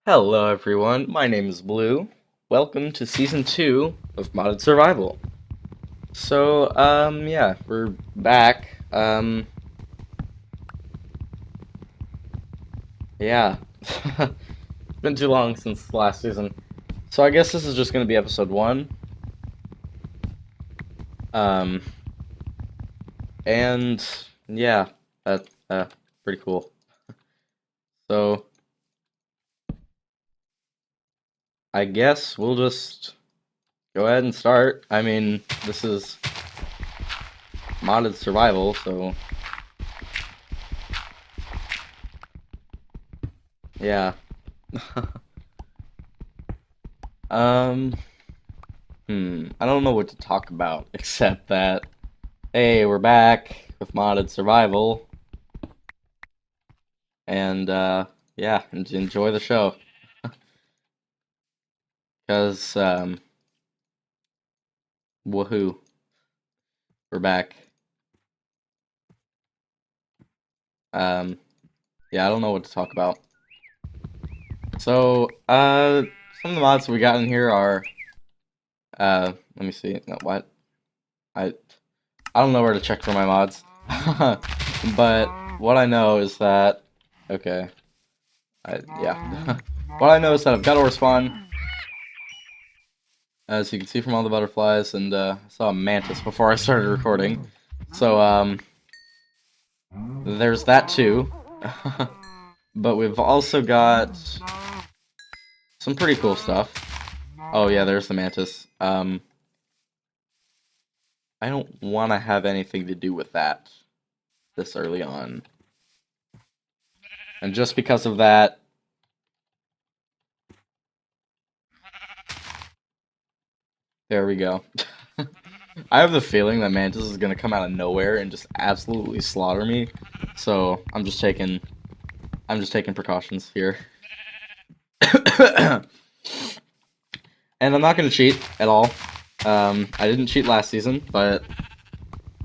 Hello everyone, my name is Blue. Welcome to Season 2 of Modded Survival. Yeah, we're back. Yeah. It's been too long since last season. So I guess this is just gonna be episode 1. Um, and yeah, that's pretty cool. So I guess we'll just go ahead and start. I mean, this is Modded Survival, so yeah. Um, I don't know what to talk about except that, hey, we're back with modded survival, and yeah, enjoy the show, cause woohoo, we're back. Um, yeah, I don't know what to talk about. So, some of the mods we got in here are, let me see, no, what? I I don't know where to check for my mods, but what I know is that, okay, yeah, what I know is that I've got to respawn. As you can see from all the butterflies, and I saw a mantis before I started recording. So, there's that too. But we've also got some pretty cool stuff. Oh yeah, there's the mantis. I don't want to have anything to do with that this early on. And just because of that, there we go. I have the feeling that mantis is gonna come out of nowhere and just absolutely slaughter me. So I'm just taking precautions here. And I'm not going to cheat at all. I didn't cheat last season, but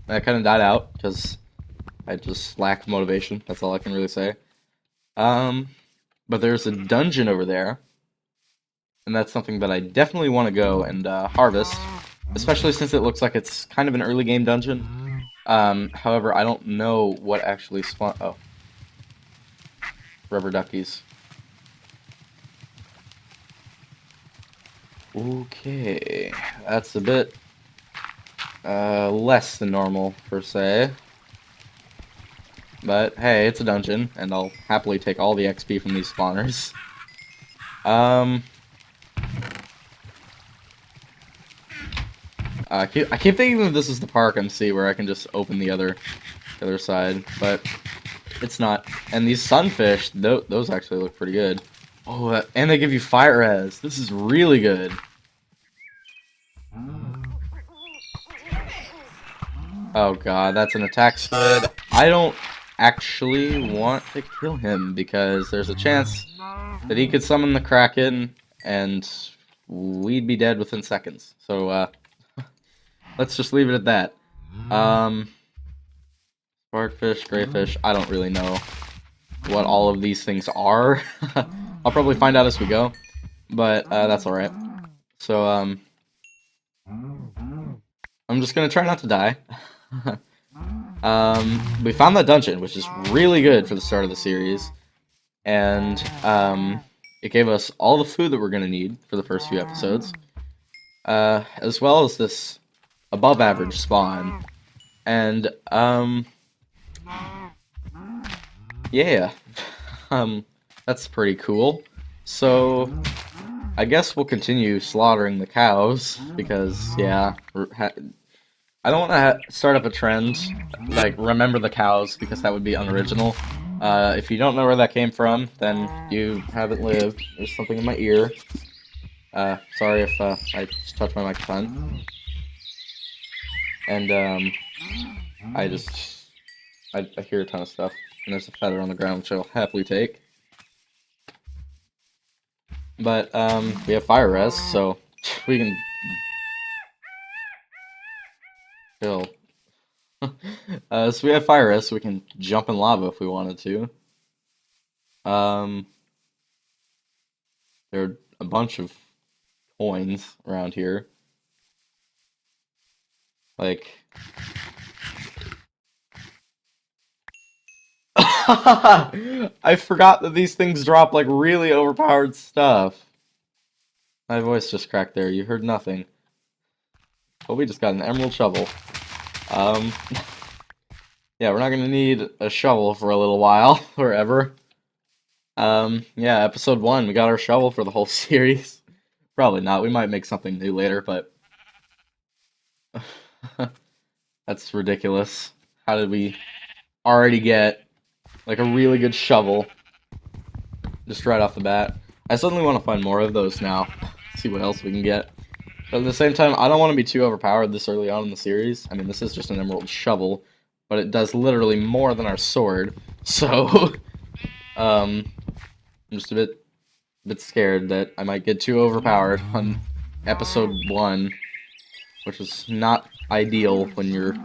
I kind of died out because I just lacked motivation. That's all I can really say. Um, but there's a dungeon over there, and that's something that I definitely want to go and harvest, especially since it looks like it's kind of an early game dungeon. However, I don't know what actually spawn. Oh, rubber duckies. Okay, that's a bit less than normal per se. But hey, it's a dungeon, and I'll happily take all the XP from these spawners. Um, I keep thinking that this is the park MC where I can just open the other side, but it's not. And these sunfish, those actually look pretty good. Oh, and they give you fire res. This is really good. Oh god, that's an attack squid. I don't actually want to kill him because there's a chance that he could summon the Kraken and we'd be dead within seconds. So, let's just leave it at that. Um, Sparkfish, Grayfish, I don't really know what all of these things are. I'll probably find out as we go, but that's alright. So, I'm just gonna try not to die. We found that dungeon, which is really good for the start of the series, and it gave us all the food that we're gonna need for the first few episodes, as well as this above average spawn. And yeah, um, that's pretty cool. So I guess we'll continue slaughtering the cows because yeah, I don't want to start up a trend like remember the cows because that would be unoriginal. If you don't know where that came from, then you haven't lived. There's something in my ear. Sorry if I just touched my microphone. And I hear a ton of stuff, and there's a feather on the ground which I'll happily take. But we have fire res, so we can kill. So we have fire res, so we can jump in lava if we wanted to. Um, There are a bunch of coins around here. Like, I forgot that these things drop like really overpowered stuff. My voice just cracked there. You heard nothing. But we just got an emerald shovel. Um, yeah, we're not gonna need a shovel for a little while, forever. Yeah, episode 1, we got our shovel for the whole series. Probably not. We might make something new later, but that's ridiculous. How did we already get like a really good shovel just right off the bat? I suddenly want to find more of those now. See what else we can get. But at the same time, I don't want to be too overpowered this early on in the series. I mean, this is just an emerald shovel, but it does literally more than our sword. So, I'm just a bit scared that I might get too overpowered on episode 1, which is not ideal when you're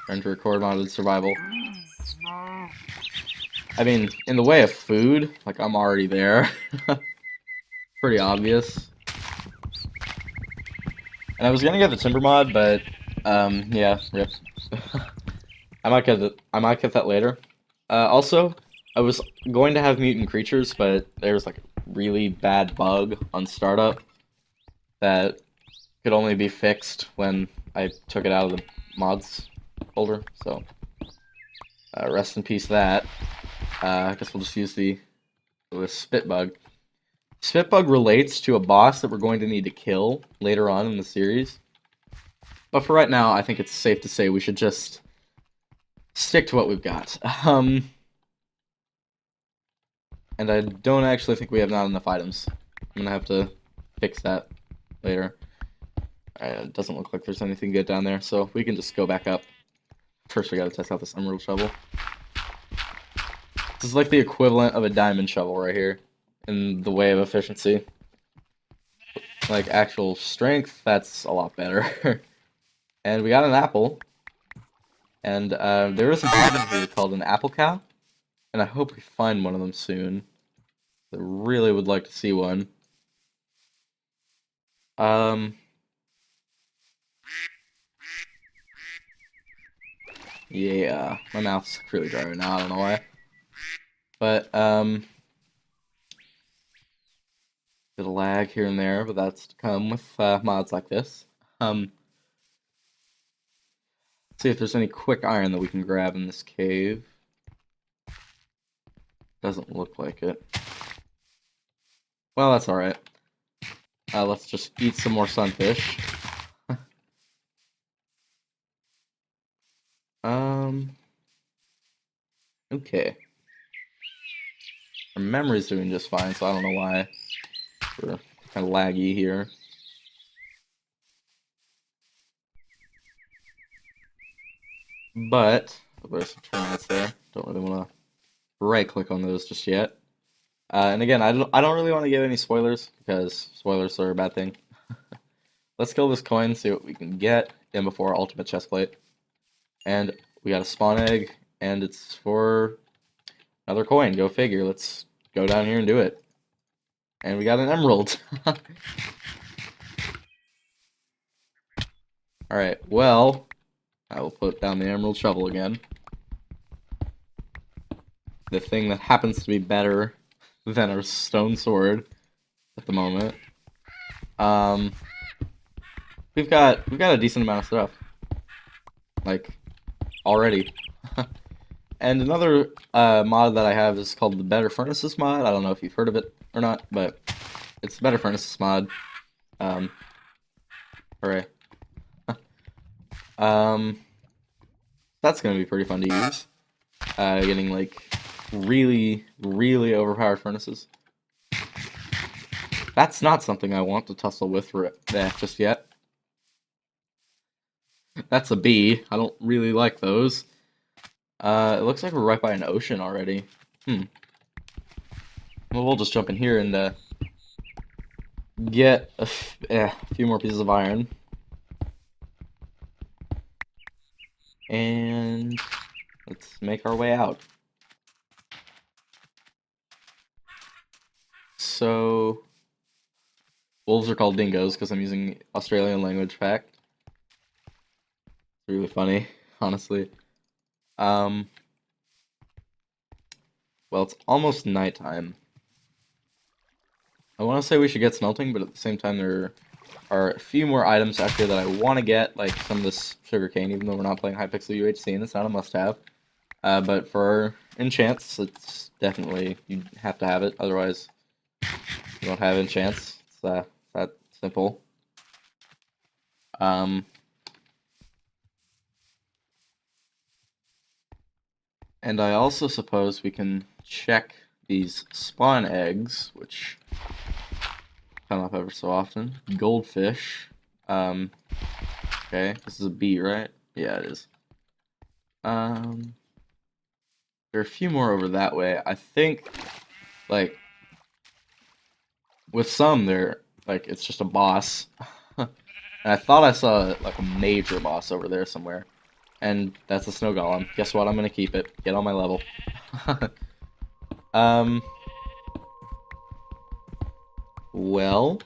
trying to record modded survival. I mean, in the way of food, like, I'm already there. Pretty obvious. And I was gonna get the timber mod, but, yeah, rip. I might get that later. Also, I was going to have mutant creatures, but there was, like, a really bad bug on startup that could only be fixed when I took it out of the mods folder, so rest in peace that. I guess we'll just use the spit bug. Spit bug relates to a boss that we're going to need to kill later on in the series. But for right now, I think it's safe to say we should just stick to what we've got. And I don't actually think we have not enough items. I'm gonna have to fix that later. It doesn't look like there's anything good down there, so we can just go back up. First, we gotta test out this emerald shovel. This is like the equivalent of a diamond shovel right here, in the way of efficiency. Like, actual strength, that's a lot better. And we got an apple. And there is an item here called an apple cow. And I hope we find one of them soon. I really would like to see one. Yeah, my mouth's really dry right now, I don't know why. But, bit of lag here and there, but that's to come with mods like this. Let's see if there's any quick iron that we can grab in this cave. Doesn't look like it. Well, that's alright. Let's just eat some more sunfish. Okay. Our memory's doing just fine, so I don't know why we're kind of laggy here. But there's some termites there. Don't really want to right-click on those just yet. And again, I don't really want to give any spoilers because spoilers are a bad thing. Let's kill this coin, see what we can get in before our ultimate chestplate. And we got a spawn egg, and it's for another coin. Go figure. Let's go down here and do it. And we got an emerald. Alright, well, I will put down the emerald shovel again. The thing that happens to be better than our stone sword at the moment. We've got a decent amount of stuff. Like, already. And another mod that I have is called the Better Furnaces mod. I don't know if you've heard of it or not, but it's the Better Furnaces mod. Hooray. That's gonna be pretty fun to use. Getting like really, really overpowered furnaces. That's not something I want to tussle with just yet. That's a B. I don't really like those. It looks like we're right by an ocean already. Well, we'll just jump in here and get a few more pieces of iron. And let's make our way out. So, wolves are called dingoes because I'm using Australian language pack. It's really funny, honestly. Um, well, it's almost nighttime. I want to say we should get smelting, but at the same time, there are a few more items out here that I want to get, like some of this sugarcane, even though we're not playing Hypixel UHC, and it's not a must-have. But for enchants, it's definitely, you have to have it, otherwise you don't have enchants. It's that simple. Um, and I also suppose we can check these spawn eggs, which come up ever so often. Goldfish. Okay, this is a bee, right? Yeah, it is. There are a few more over that way. I think, like, with some, they're, like, it's just a boss. And I thought I saw, like, a major boss over there somewhere. And that's a snow golem. Guess what? I'm gonna keep it. Get on my level. um, well,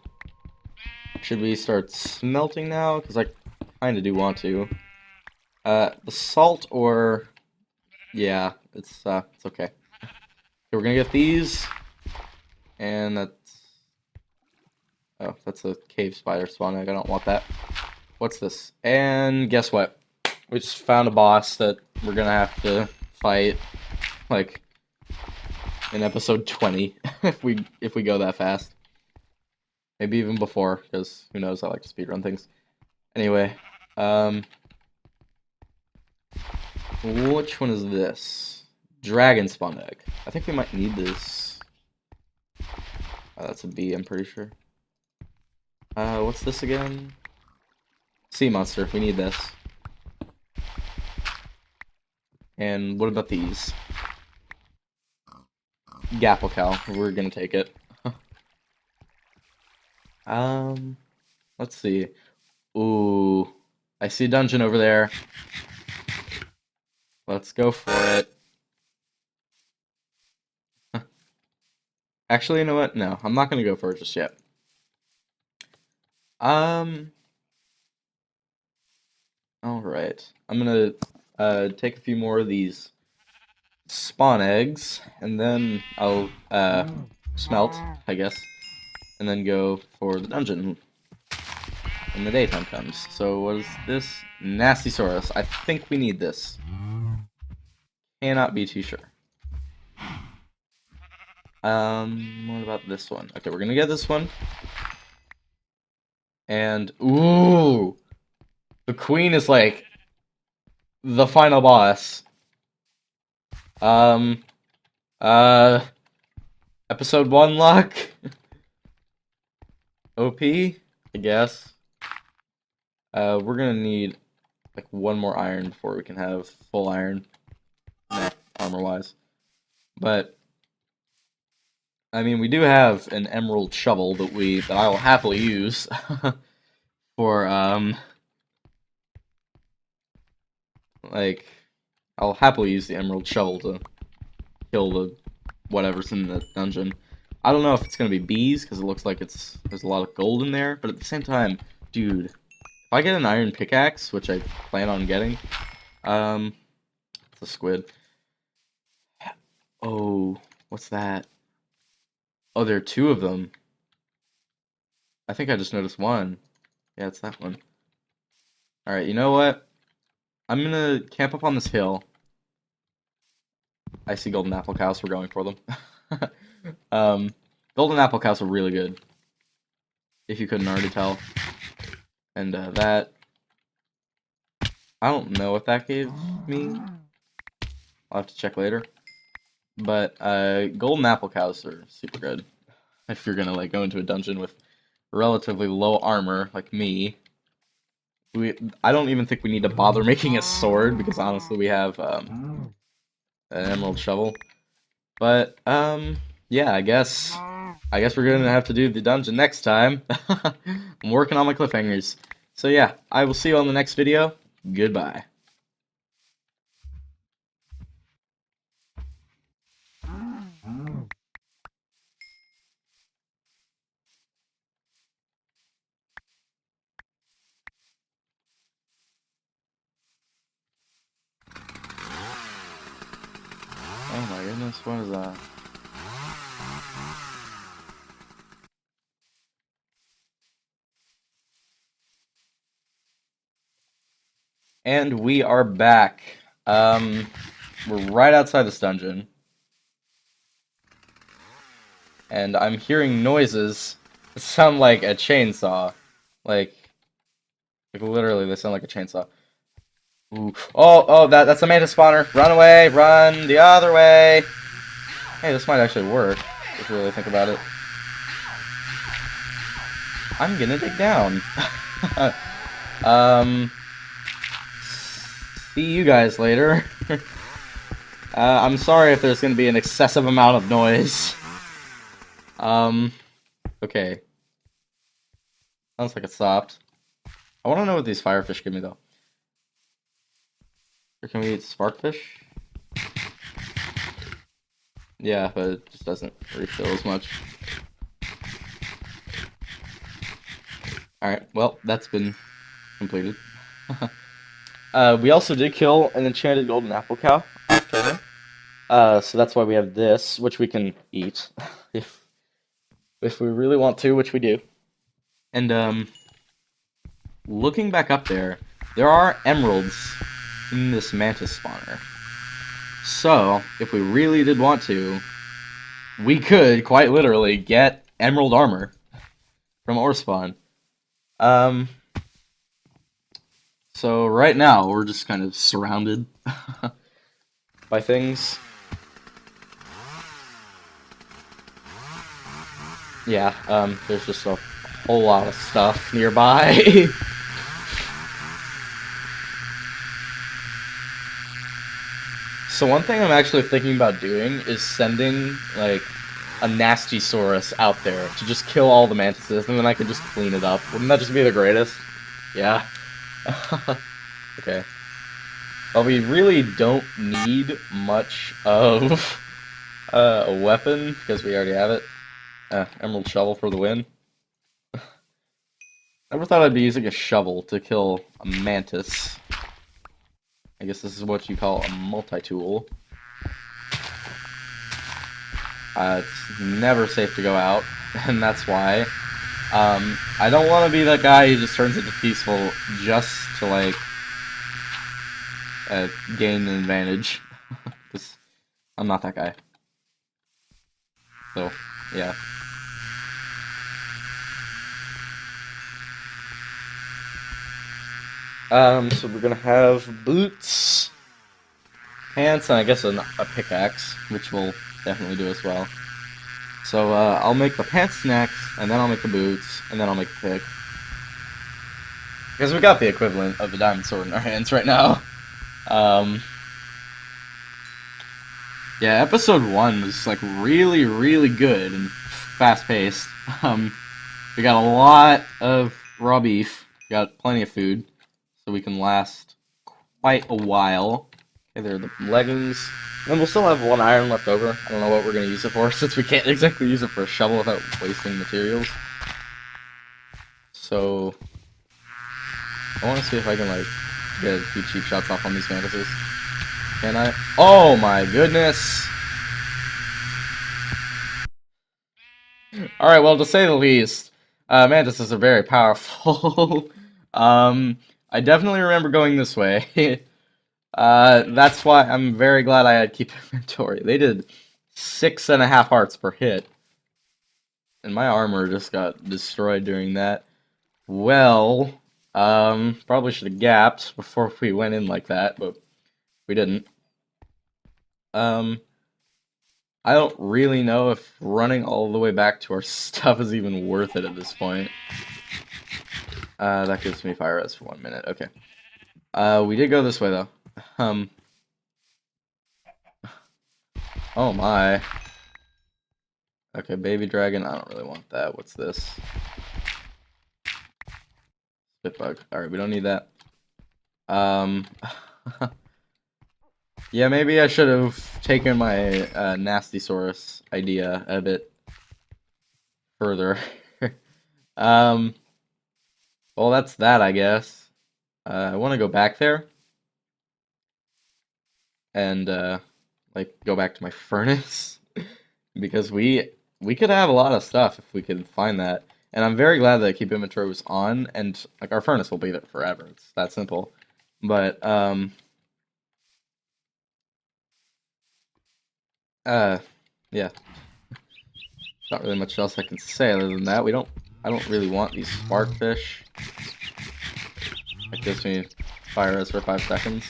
should we start smelting now? Because I kind of do want to. The salt or... Yeah, it's okay. Okay, we're gonna get these. And that's... Oh, that's a cave spider spawn egg. I don't want that. What's this? And guess what? We just found a boss that we're gonna have to fight, like, in episode 20, if we go that fast. Maybe even before, because who knows, I like to speedrun things. Anyway, which one is this? Dragon spawn egg. I think we might need this. That's a bee, I'm pretty sure. What's this again? Sea monster, we need this. And what about these? Gapplecow, we're gonna take it. Let's see. Ooh, I see a dungeon over there. Let's go for it. Actually, you know what? No, I'm not gonna go for it just yet. Alright. I'm gonna take a few more of these spawn eggs, and then I'll smelt, I guess, and then go for the dungeon when the daytime comes. So what is this? Nastysaurus. I think we need this. Cannot be too sure. What about this one? Okay, we're gonna get this one. And ooh, the queen is like the final boss. Um, episode 1 luck. OP, I guess. We're gonna need like one more iron before we can have full iron, armor-wise. But I mean, we do have an emerald shovel that I will happily use for like I'll happily use the emerald shovel to kill the whatever's in the dungeon. I don't know if it's gonna be bees because it looks like there's a lot of gold in there, but at the same time, dude, if I get an iron pickaxe, which I plan on getting, it's a squid. Oh, what's that? Oh, there are two of them. I think I just noticed one. Yeah, it's that one. Alright, you know what? I'm gonna camp up on this hill. I see golden apple cows, we're going for them. Golden apple cows are really good. If you couldn't already tell. And that... I don't know what that gave me. I'll have to check later. But golden apple cows are super good. If you're gonna like go into a dungeon with relatively low armor, like me. I don't even think we need to bother making a sword, because honestly we have an emerald shovel. But, yeah, I guess we're gonna have to do the dungeon next time. I'm working on my cliffhangers. So yeah, I will see you on the next video. Goodbye. Which one is that? And we are back. We're right outside this dungeon. And I'm hearing noises that sound like a chainsaw. Like literally, they sound like a chainsaw. Ooh. Oh, that's a mantis spawner. Run away, run the other way. Hey, this might actually work, if you really think about it. I'm gonna dig down. um, see you guys later. I'm sorry if there's gonna be an excessive amount of noise. Okay. Sounds like it stopped. I want to know what these firefish give me, though. Or can we eat sparkfish? Yeah, but it just doesn't refill as much. Alright, well, that's been completed. We also did kill an enchanted golden apple cow off camera. So that's why we have this, which we can eat if we really want to, which we do. And looking back up there are emeralds in this mantis spawner. So, if we really did want to, we could, quite literally, get emerald armor from ore spawn. So right now, we're just kind of surrounded by things. Yeah, there's just a whole lot of stuff nearby. So one thing I'm actually thinking about doing is sending, like, a nasty Saurus out there to just kill all the mantises, and then I can just clean it up. Wouldn't that just be the greatest? Yeah. Okay. Well, we really don't need much of a weapon, because we already have it. Emerald Shovel for the win. Never thought I'd be using a shovel to kill a mantis. I guess this is what you call a multi-tool. It's never safe to go out, and that's why. I don't want to be that guy who just turns into peaceful just to, like, gain an advantage. Because I'm not that guy. So, yeah. So we're gonna have boots, pants, and I guess a pickaxe, which will definitely do as well. So, I'll make the pants next, and then I'll make the boots, and then I'll make the pick. Because we got the equivalent of the diamond sword in our hands right now. Yeah, episode 1 was, like, really, really good and fast-paced. We got a lot of raw beef, got plenty of food, so we can last quite a while. Okay, there are the leggings. And we'll still have 1 iron left over. I don't know what we're going to use it for, since we can't exactly use it for a shovel without wasting materials. So, I want to see if I can, like, get a few cheap shots off on these mantises. Can I? Oh my goodness! Alright, well, to say the least, mantises are very powerful. I definitely remember going this way. That's why I'm very glad I had keep inventory. They did 6.5 hearts per hit. And my armor just got destroyed during that. Well, probably should have gapped before we went in like that, but we didn't. I don't really know if running all the way back to our stuff is even worth it at this point. That gives me fire res for 1 minute. Okay. We did go this way though. Oh my. Okay, baby dragon. I don't really want that. What's this? Spit bug. Alright, we don't need that. Yeah, maybe I should have taken my Nasty Saurus idea a bit further. Well, that's that, I guess. I want to go back there and like go back to my furnace because we could have a lot of stuff if we could find that. And I'm very glad that keep inventory was on, and like our furnace will be there forever. It's that simple. But uh yeah, not really much else I can say other than that. I don't really want these sparkfish. It gives me fire res for 5 seconds.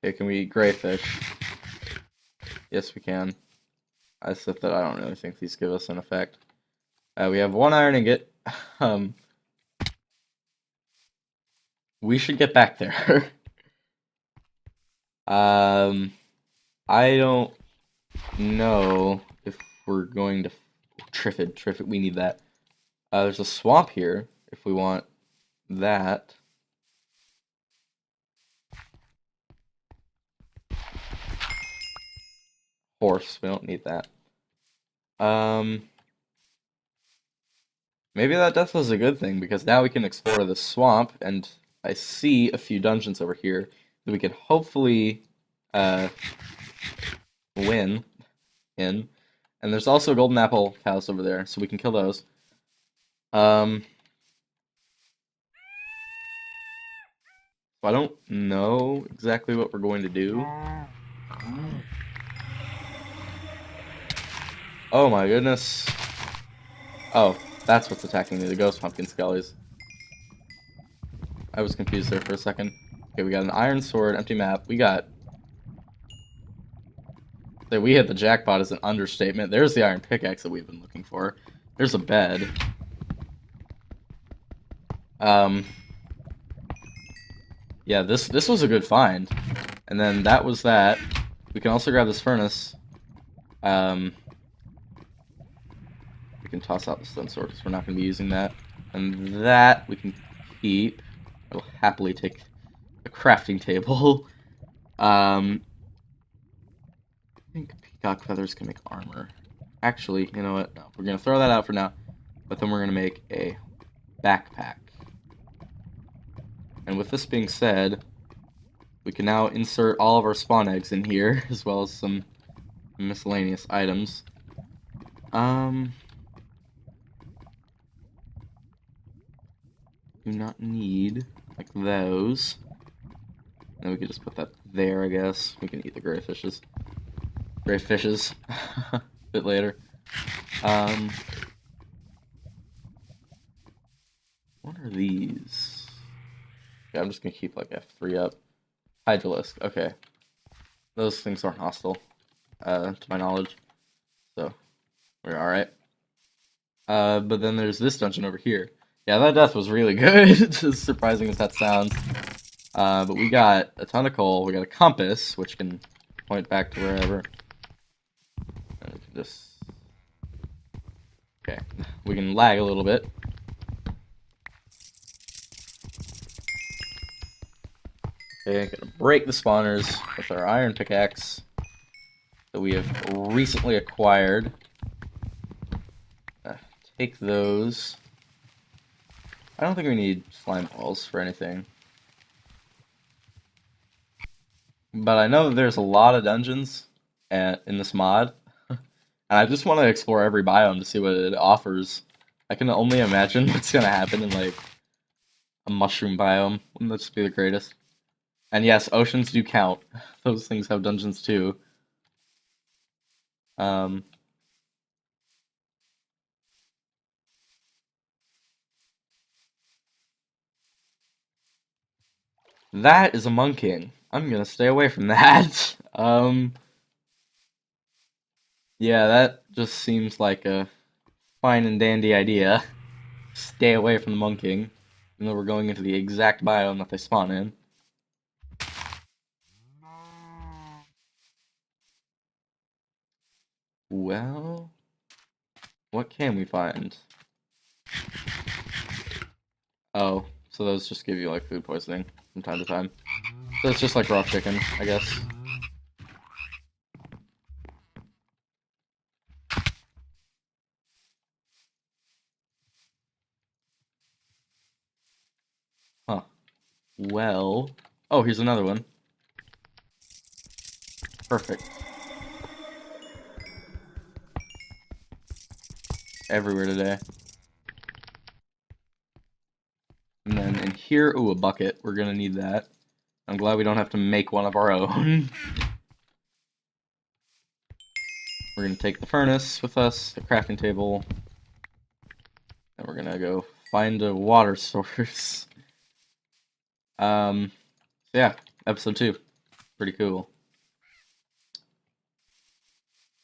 Okay, can we eat gray fish? Yes, we can. I said that I don't really think these give us an effect. We have 1 iron ingot. Um, we should get back there. I don't know if we're going to Triffid. We need that. There's a swamp here if we want that. Horse, we don't need that. Maybe that death was a good thing because now we can explore the swamp, and I see a few dungeons over here that we can hopefully win in. And there's also a golden apple house over there, so we can kill those. So I don't know exactly what we're going to do. Oh my goodness. Oh, that's what's attacking me, the ghost pumpkin skellies. I was confused there for a second. Okay, we got an iron sword, empty map. We got... We hit the jackpot is an understatement. There's the iron pickaxe that we've been looking for. There's a bed. Yeah, this was a good find. And then that was that. We can also grab this furnace. We can toss out the stone sword because we're not going to be using that. And that we can keep. I will happily take a crafting table. I think peacock feathers can make armor. Actually, you know what? No, we're going to throw that out for now. But then we're going to make a backpack. And with this being said, we can now insert all of our spawn eggs in here, as well as some miscellaneous items. Do not need, like, those. And we could just put that there, I guess. We can eat the gray fishes. Gray fishes. A bit later. What are these? Yeah, I'm just gonna keep, like, F3 up. Hydralisk, okay. Those things aren't hostile, to my knowledge. So, we're alright. But then there's this dungeon over here. Yeah, that death was really good, as surprising as that sounds. But we got a ton of coal, we got a compass, which can point back to wherever. And we can just... Okay, we can lag a little bit. Okay, gonna break the spawners with our iron pickaxe that we have recently acquired. Take those. I don't think we need slime balls for anything. But I know that there's a lot of dungeons in this mod. And I just want to explore every biome to see what it offers. I can only imagine what's going to happen in, like, a mushroom biome. Wouldn't that just be the greatest? And yes, oceans do count. Those things have dungeons too. That is a monking. I'm gonna stay away from that. Yeah, that just seems like a fine and dandy idea. Stay away from the monking, even though we're going into the exact biome that they spawn in. Well, what can we find? Oh, so those just give you, like, food poisoning from time to time. So it's just like raw chicken, I guess. well... Oh, here's another one. Perfect. Everywhere today. And then in here, ooh, a bucket. We're gonna need that. I'm glad we don't have to make one of our own. We're gonna take the furnace with us, the crafting table, and we're gonna go find a water source. So yeah, episode 2. Pretty cool.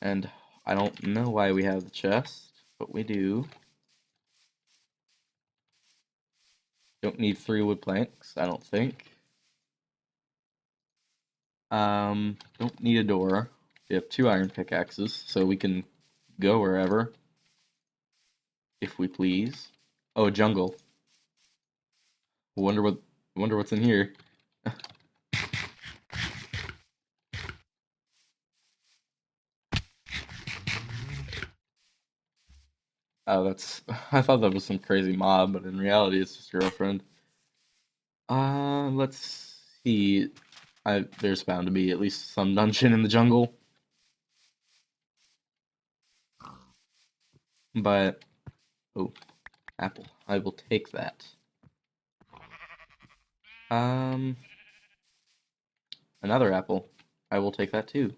And I don't know why we have the chest, but we do. Don't need 3 wood planks, I don't think. Don't need a door. We have 2 iron pickaxes, so we can go wherever, if we please. Oh, a jungle. Wonder what's in here. Oh, that's... I thought that was some crazy mob, but in reality it's just your girlfriend. Let's see. There's bound to be at least some dungeon in the jungle. But... Oh, apple. I will take that. Another apple. I will take that too.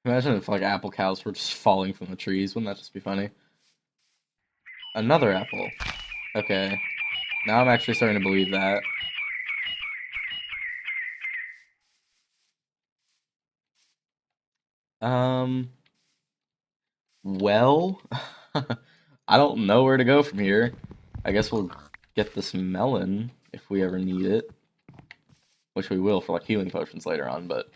Imagine if, like, apple cows were just falling from the trees. Wouldn't that just be funny? Another apple. Okay. Now I'm actually starting to believe that. Well, I don't know where to go from here. I guess we'll get this melon if we ever need it. Which we will for, like, healing potions later on, but...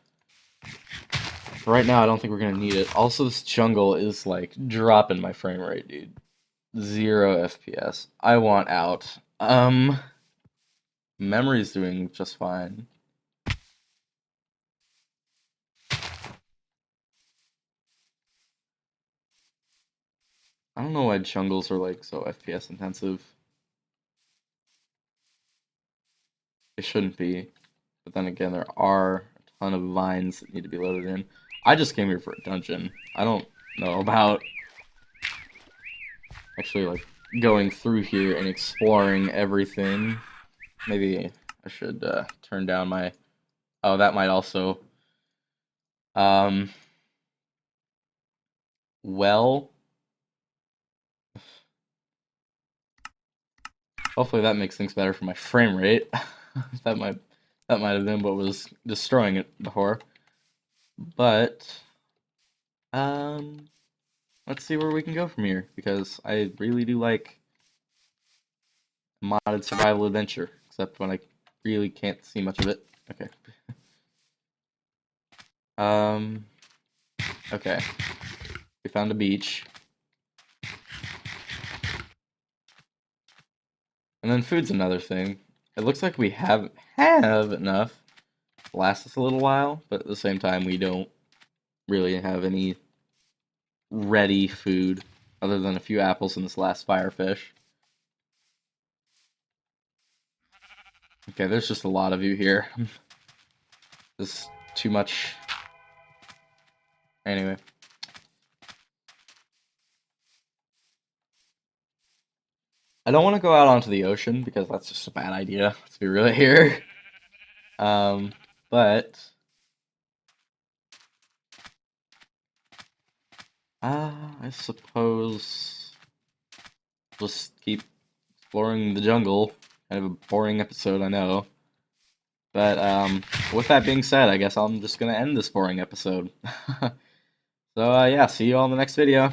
For right now, I don't think we're gonna need it. Also, this jungle is, like, dropping my frame rate, dude. 0 FPS. I want out. Memory's doing just fine. I don't know why jungles are, like, so FPS intensive. It shouldn't be. But then again, there are a ton of vines that need to be loaded in. I just came here for a dungeon. I don't know about actually, like, going through here and exploring everything. Maybe I should turn down my... Oh, that might also... Well... Hopefully that makes things better for my frame rate. that might have been what was destroying it before. But let's see where we can go from here, because I really do like modded survival adventure, except when I really can't see much of it. Okay. Okay. We found a beach. And then food's another thing. It looks like we have enough to last us a little while, but at the same time we don't really have any ready food other than a few apples and this last firefish. Okay, there's just a lot of you here. There's too much. Anyway. I don't want to go out onto the ocean because that's just a bad idea, let's be real here. But I suppose just keep exploring the jungle. Kind of a boring episode, I know. But with that being said, I guess I'm just gonna end this boring episode. So yeah, see you all in the next video.